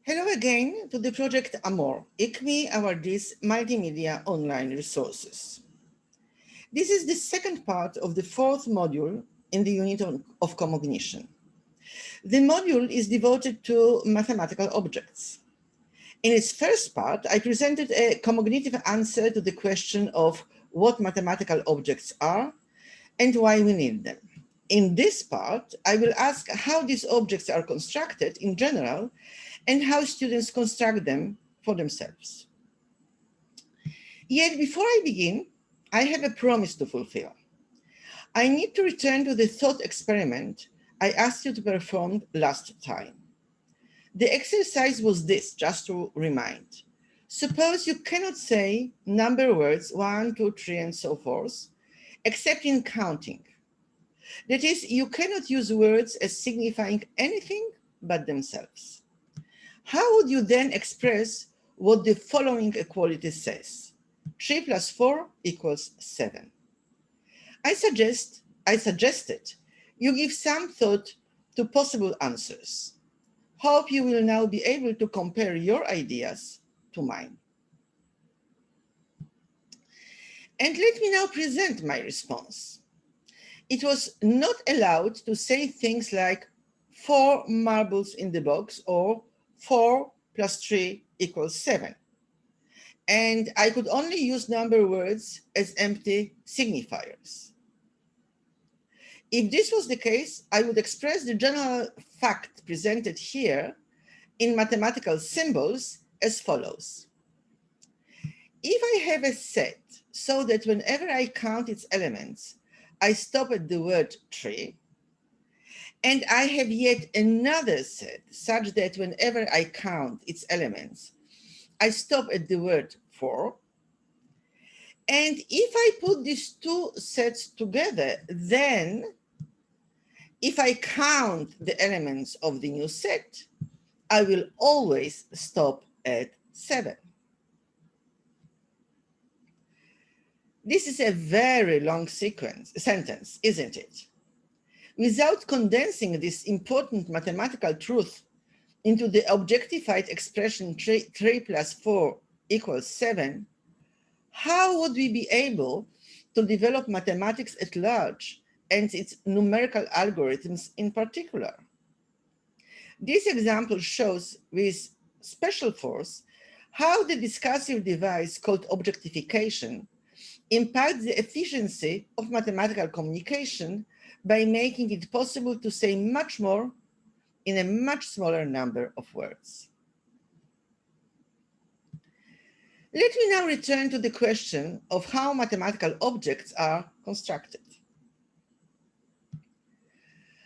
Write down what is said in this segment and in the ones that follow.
Hello again to the project AMOR, ICMI Awardees Multimedia Online Resources. This is the second part of the fourth module in the unit of cognition. The module is devoted to mathematical objects. In its first part, I presented a cognitive answer to the question of what mathematical objects are and why we need them. In this part, I will ask how these objects are constructed in general and how students construct them for themselves. Yet before I begin, I have a promise to fulfill. I need to return to the thought experiment I asked you to perform last time. The exercise was this, just to remind. Suppose you cannot say number words 1, 2, 3, and so forth, except in counting. That is, you cannot use words as signifying anything but themselves. How would you then express what the following equality says? 3 plus 4 equals 7. I suggested you give some thought to possible answers. Hope you will now be able to compare your ideas to mine. And let me now present my response. It was not allowed to say things like 4 marbles in the box or 4 plus 3 equals 7. And I could only use number words as empty signifiers. If this was the case, I would express the general fact presented here in mathematical symbols as follows. If I have a set so that whenever I count its elements, I stop at the word 3, and I have yet another set such that whenever I count its elements, I stop at the word 4. And if I put these two sets together, then if I count the elements of the new set, I will always stop at 7. This is a very long sentence, isn't it? Without condensing this important mathematical truth into the objectified expression 3 plus 4 equals 7, how would we be able to develop mathematics at large and its numerical algorithms in particular? This example shows with special force how the discursive device called objectification impacts the efficiency of mathematical communication by making it possible to say much more in a much smaller number of words. Let me now return to the question of how mathematical objects are constructed.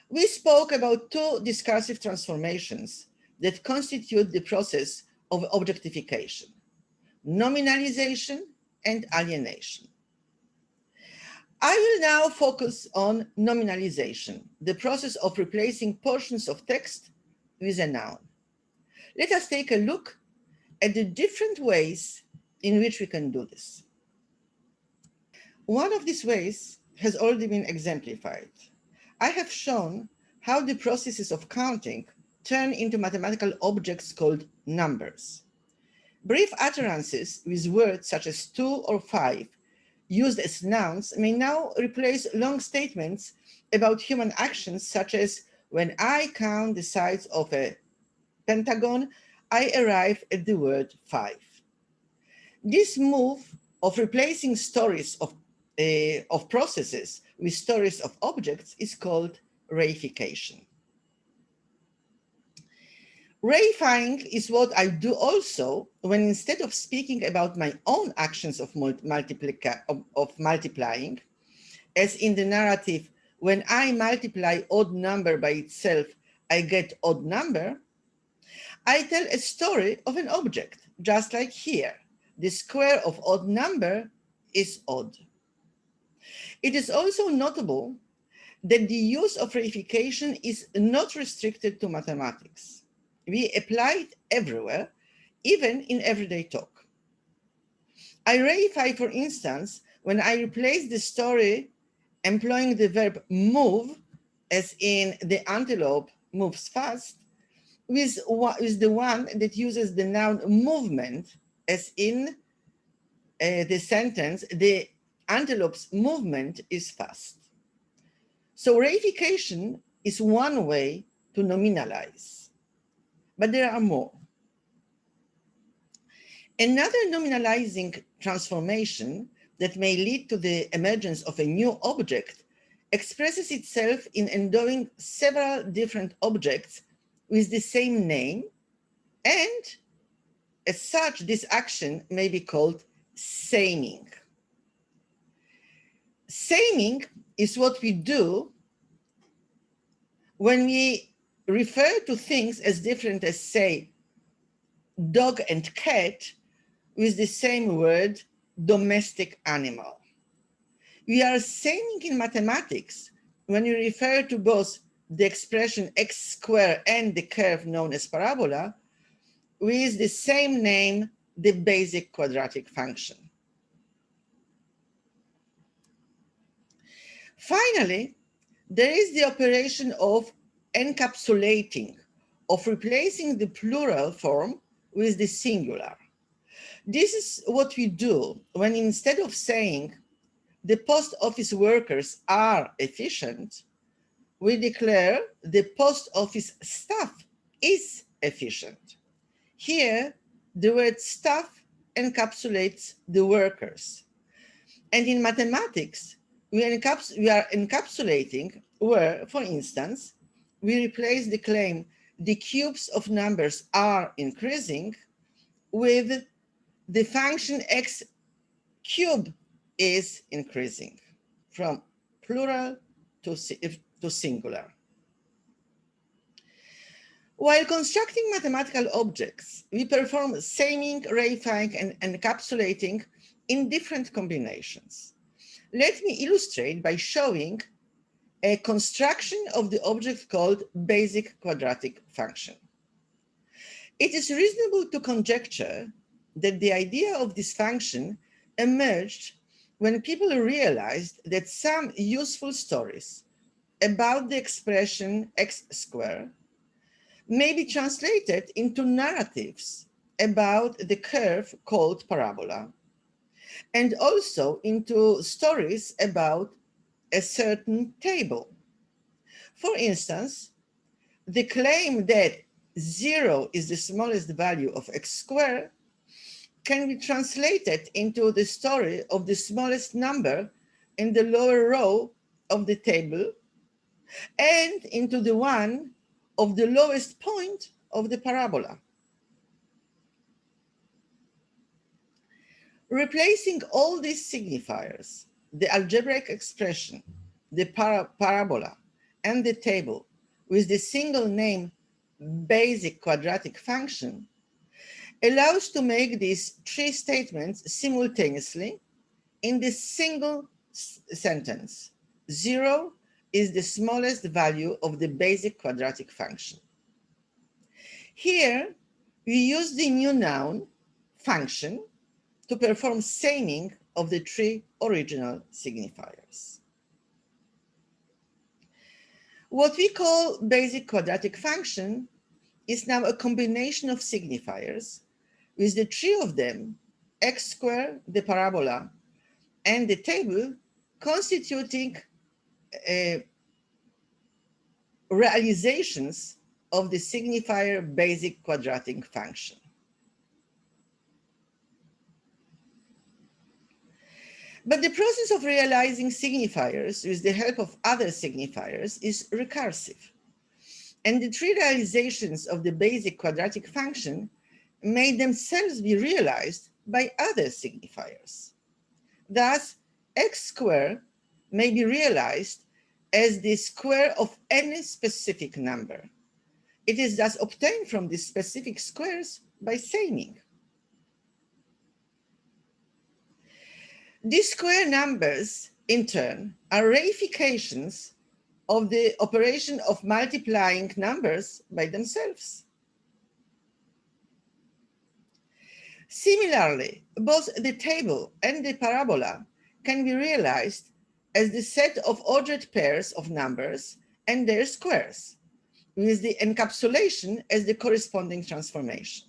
We spoke about two discursive transformations that constitute the process of objectification: nominalization and alienation. I will now focus on nominalization, the process of replacing portions of text with a noun. Let us take a look at the different ways in which we can do this. One of these ways has already been exemplified. I have shown how the processes of counting turn into mathematical objects called numbers. Brief utterances with words such as 2 or 5 used as nouns may now replace long statements about human actions such as, when I count the sides of a pentagon, I arrive at the word 5. This move of replacing stories of processes with stories of objects is called reification. Reifying is what I do also when, instead of speaking about my own actions of multiplying, as in the narrative, when I multiply odd number by itself, I get odd number, I tell a story of an object, just like here. The square of odd number is odd. It is also notable that the use of reification is not restricted to mathematics. We apply it everywhere, even in everyday talk. I reify, for instance, when I replace the story employing the verb move, as in the antelope moves fast, with the one that uses the noun movement, as in the sentence, the antelope's movement is fast. So reification is one way to nominalize, but there are more. Another nominalizing transformation that may lead to the emergence of a new object expresses itself in endowing several different objects with the same name, and as such, this action may be called saming. Saming is what we do when we refer to things as different as, say, dog and cat with the same word, domestic animal. We are saming in mathematics when we refer to both the expression x squared and the curve known as parabola with the same name, the basic quadratic function. Finally, there is the operation of encapsulating, of replacing the plural form with the singular. This is what we do when, instead of saying the post office workers are efficient, we declare the post office staff is efficient. Here, the word staff encapsulates the workers. And in mathematics, we are encapsulating where, for instance, we replace the claim the cubes of numbers are increasing with the function x cube is increasing, from plural to singular. While constructing mathematical objects, we perform saming, reifying, and encapsulating in different combinations. Let me illustrate by showing a construction of the object called basic quadratic function. It is reasonable to conjecture that the idea of this function emerged when people realized that some useful stories about the expression x squared may be translated into narratives about the curve called parabola, and also into stories about a certain table. For instance, the claim that 0 is the smallest value of x squared can be translated into the story of the smallest number in the lower row of the table and into the one of the lowest point of the parabola. Replacing all these signifiers, the algebraic expression, the parabola, and the table with the single name basic quadratic function allows to make these three statements simultaneously in the single sentence. 0 is the smallest value of the basic quadratic function. Here, we use the new noun function to perform saming of the three original signifiers. What we call basic quadratic function is now a combination of signifiers with the three of them, x squared, the parabola, and the table, constituting realizations of the signifier basic quadratic function. But the process of realizing signifiers with the help of other signifiers is recursive. And the three realizations of the basic quadratic function may themselves be realized by other signifiers. Thus, x squared may be realized as the square of any specific number. It is thus obtained from the specific squares by saming. These square numbers, in turn, are reifications of the operation of multiplying numbers by themselves. Similarly, both the table and the parabola can be realized as the set of ordered pairs of numbers and their squares, with the encapsulation as the corresponding transformation.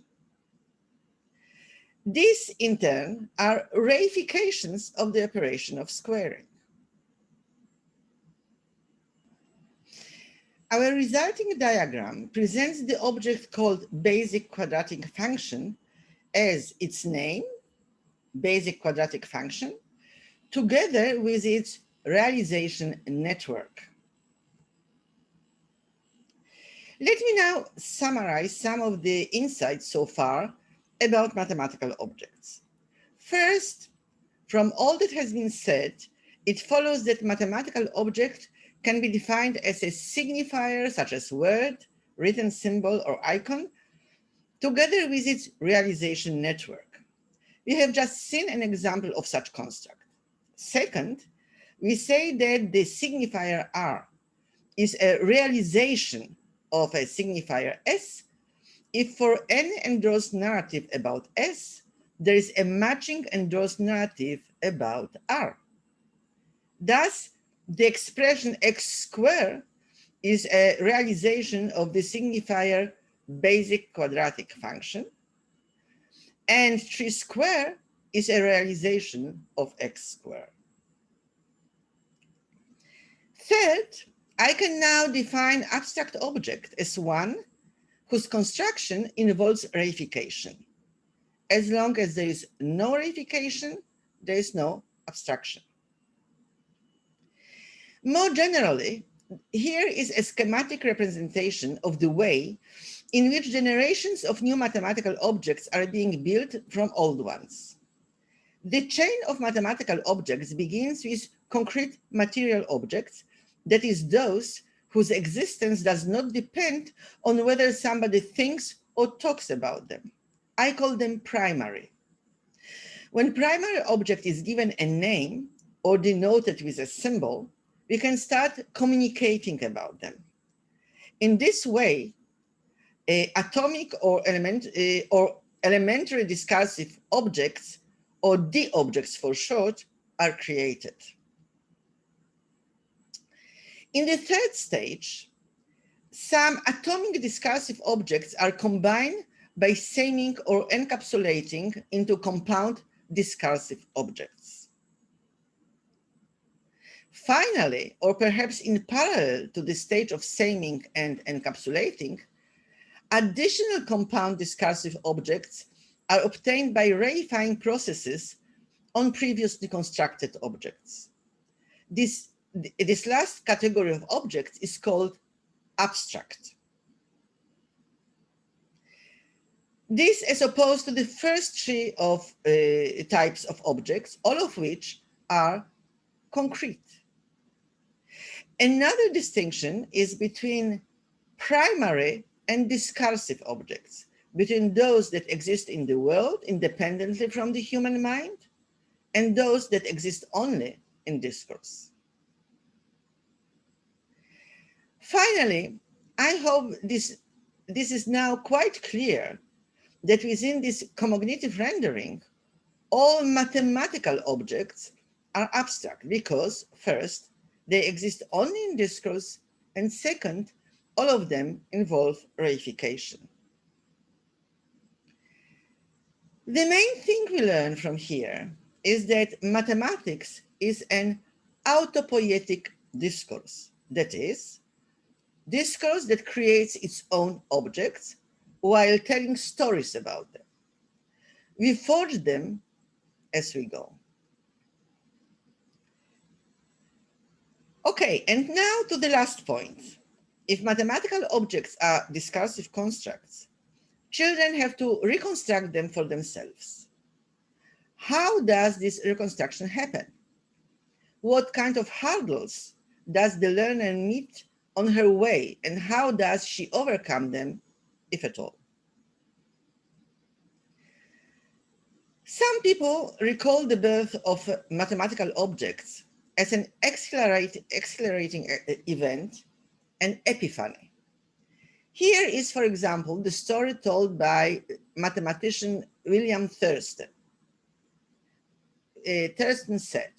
These, in turn, are reifications of the operation of squaring. Our resulting diagram presents the object called basic quadratic function as its name, basic quadratic function, together with its realization network. Let me now summarize some of the insights so far about mathematical objects. First, from all that has been said, it follows that mathematical object can be defined as a signifier such as word, written symbol, or icon, together with its realization network. We have just seen an example of such construct. Second, we say that the signifier R is a realization of a signifier S if for any endorsed narrative about S, there is a matching endorsed narrative about R. Thus, the expression x squared is a realization of the signifier basic quadratic function, and 3 squared is a realization of x squared. Third, I can now define abstract object as one whose construction involves reification. As long as there is no reification, there is no abstraction. More generally, here is a schematic representation of the way in which generations of new mathematical objects are being built from old ones. The chain of mathematical objects begins with concrete material objects, that is, those whose existence does not depend on whether somebody thinks or talks about them. I call them primary. When primary object is given a name or denoted with a symbol, we can start communicating about them. In this way, atomic or elementary discursive objects, or D objects for short, are created. In the third stage, some atomic discursive objects are combined by saming or encapsulating into compound discursive objects. Finally, or perhaps in parallel to the stage of saming and encapsulating, additional compound discursive objects are obtained by reifying processes on previously constructed objects. This last category of objects is called abstract. This, as opposed to the first three of types of objects, all of which are concrete. Another distinction is between primary and discursive objects, between those that exist in the world independently from the human mind and those that exist only in discourse. Finally, I hope this is now quite clear that within this cognitive rendering, all mathematical objects are abstract because, first, they exist only in discourse, and second, all of them involve reification. The main thing we learn from here is that mathematics is an autopoietic discourse, that is, discourse that creates its own objects while telling stories about them. We forge them as we go. Okay, and now to the last point. If mathematical objects are discursive constructs, children have to reconstruct them for themselves. How does this reconstruction happen? What kind of hurdles does the learner meet on her way, and how does she overcome them, if at all? Some people recall the birth of mathematical objects as an accelerating event, an epiphany. Here is, for example, the story told by mathematician William Thurston. Thurston said,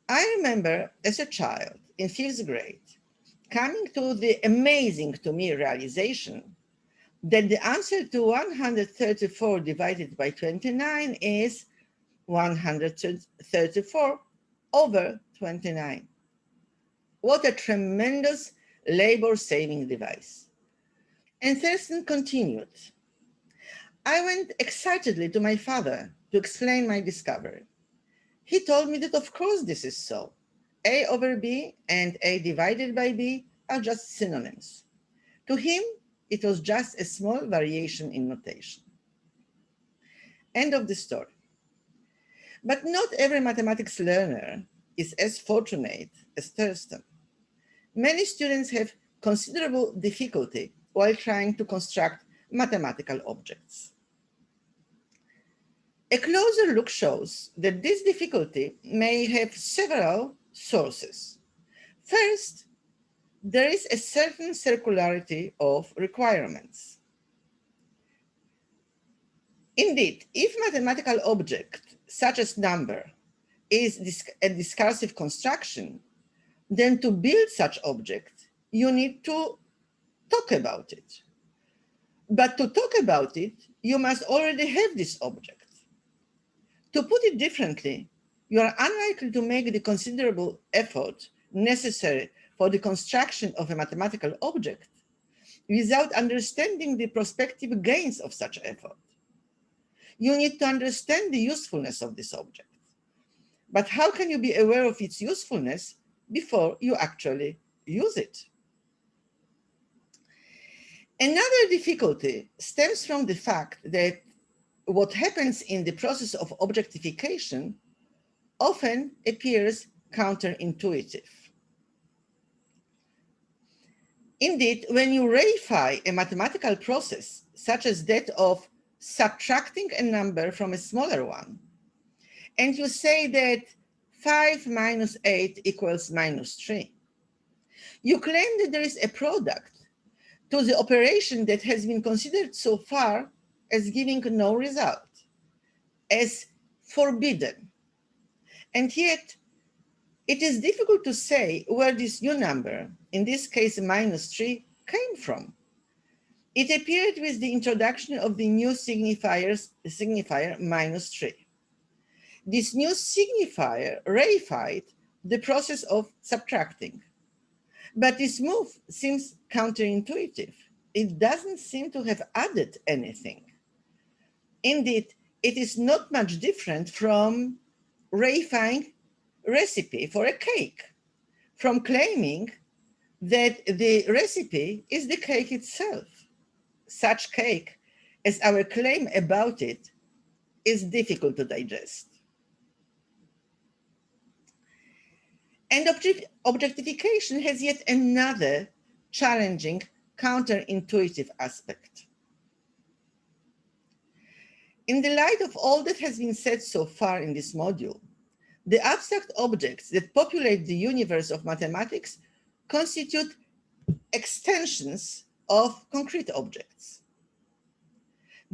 "I remember as a child in 5th grade coming to the amazing to me realization that the answer to 134 divided by 29 is 134 over 29. What a tremendous labor-saving device. And Thurston continued. I went excitedly to my father to explain my discovery. He told me that of course this is so. A over B and A divided by B are just synonyms. To him, it was just a small variation in notation. End of the story. But not every mathematics learner is as fortunate as Thurston. Many students have considerable difficulty while trying to construct mathematical objects. A closer look shows that this difficulty may have several sources. First, there is a certain circularity of requirements. Indeed, if mathematical object, such as number, is a discursive construction, then to build such object, you need to talk about it. But to talk about it, you must already have this object. To put it differently, you are unlikely to make the considerable effort necessary for the construction of a mathematical object without understanding the prospective gains of such effort. You need to understand the usefulness of this object. But how can you be aware of its usefulness before you actually use it? Another difficulty stems from the fact that what happens in the process of objectification often appears counterintuitive. Indeed, when you reify a mathematical process, such as that of subtracting a number from a smaller one, and you say that 5 minus 8 equals minus 3, you claim that there is a product to the operation that has been considered so far as giving no result, as forbidden. And yet, it is difficult to say where this new number, in this case minus 3, came from. It appeared with the introduction of the new signifier minus 3. This new signifier reified the process of subtracting. But this move seems counterintuitive. It doesn't seem to have added anything. Indeed, it is not much different from reifying recipe for a cake, from claiming that the recipe is the cake itself. Such cake, as our claim about it, is difficult to digest. And objectification has yet another challenging, counterintuitive aspect. In the light of all that has been said so far in this module, the abstract objects that populate the universe of mathematics constitute extensions of concrete objects.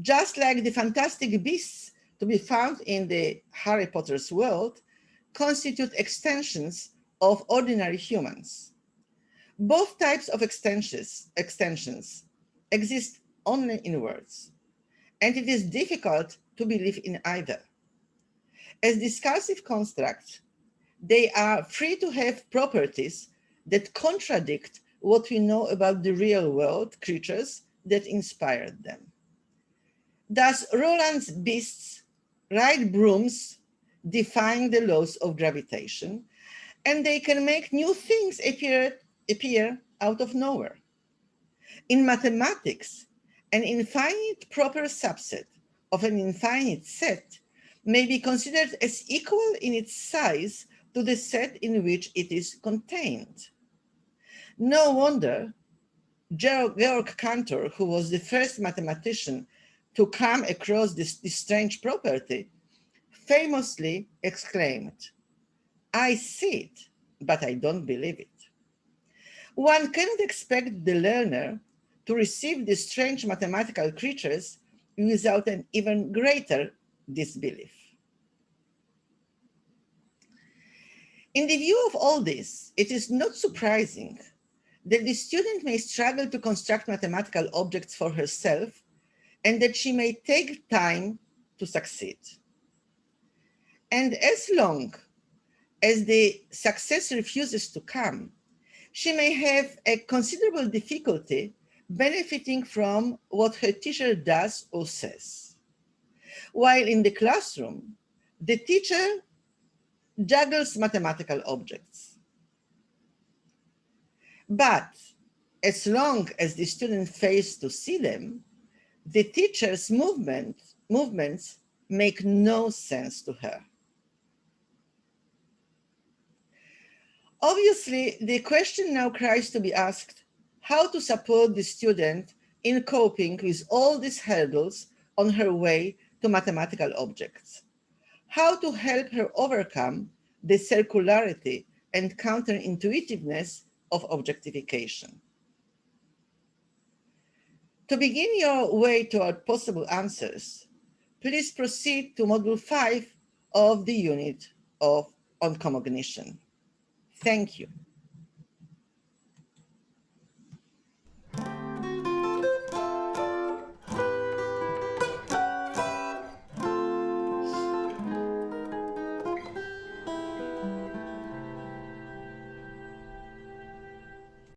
Just like the fantastic beasts to be found in the Harry Potter's world constitute extensions of ordinary humans. Both types of extensions exist only in words, and it is difficult to believe in either. As discursive constructs, they are free to have properties that contradict what we know about the real world creatures that inspired them. Thus, Roland's beasts ride brooms defying the laws of gravitation, and they can make new things appear out of nowhere. In mathematics, an infinite proper subset of an infinite set may be considered as equal in its size to the set in which it is contained. No wonder Georg Cantor, who was the first mathematician to come across this strange property, famously exclaimed, "I see it, but I don't believe it." One cannot expect the learner to receive these strange mathematical creatures without an even greater disbelief. In the view of all this, it is not surprising that the student may struggle to construct mathematical objects for herself and that she may take time to succeed. And as long as the success refuses to come, she may have a considerable difficulty benefiting from what her teacher does or says. While in the classroom, the teacher juggles mathematical objects. But as long as the student fails to see them, the teacher's movements make no sense to her. Obviously, the question now cries to be asked, how to support the student in coping with all these hurdles on her way to mathematical objects? How to help her overcome the circularity and counterintuitiveness of objectification? To begin your way toward possible answers, please proceed to Module 5 of the unit on cognition. Thank you.